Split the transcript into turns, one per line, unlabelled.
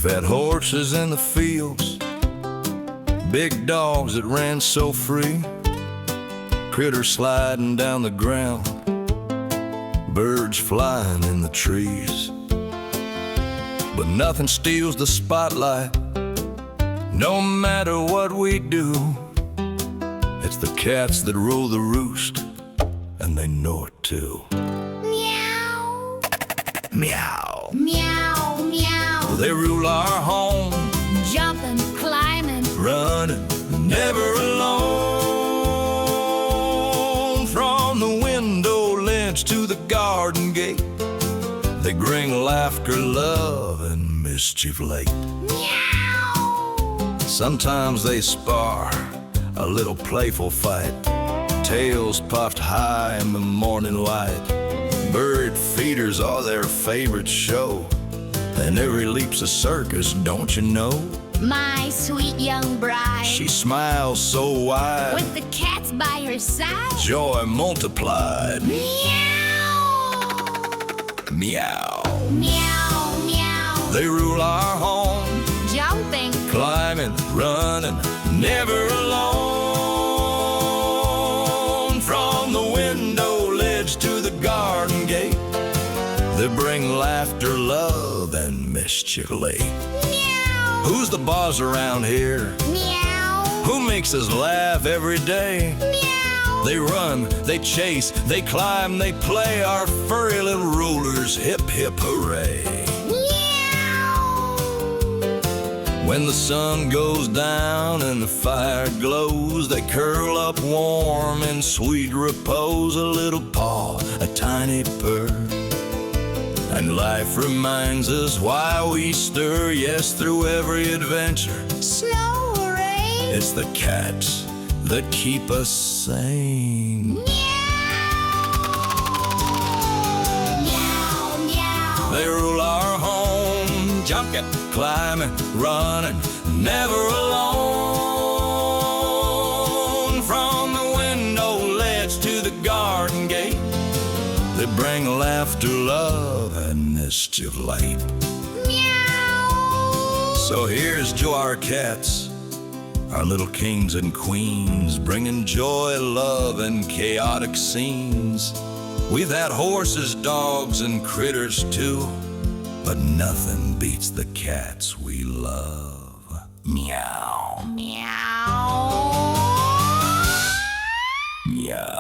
Fat horses in the fields, big dogs that ran so free, critters sliding down the ground, birds flying in the trees. But nothing steals the spotlight, no matter what we do. It's the cats that rule the roost, and they know it too.
Meow.
Meow.
Meow, meow.
They rule our home,
Jumping, climbing,
running, never alone. From the window ledge to the garden gate, they bring laughter, love, and mischief late.
meow.
Sometimes they spar, a little playful fight, tails puffed high in the morning light. Bird feeders are their favorite show, and every leap's a circus, don't you know?
My sweet young bride,
She smiles so wide,
with the cats by her side.
joy multiplied.
Meow.
Meow.
Meow, meow.
They rule our home,
Jumping,
climbing, running, never alone. From the window ledge to the garden gate, they bring laughter, love, and mischief late.
meow.
Who's the boss around here?
Meow.
Who makes us laugh every day?
Meow.
They run, they chase, they climb, they play, our furry little rulers, hip hip hooray.
Meow.
When the sun goes down and the fire glows, they curl up warm in sweet repose, a little paw, a tiny purr. And life reminds us why we stir, yes, through every adventure.
Slow rain.
It's the cats that keep us sane.
Meow, meow.
They rule our home, jumping, climbing, running, never alone. From the window ledge to the garden gate, they bring laughter, love, and mischief light.
Meow.
So here's to our cats, our little kings and queens, bringing joy, love, and chaotic scenes. We've had horses, dogs, and critters too, but nothing beats the cats we love. Meow.
Meow.
Meow.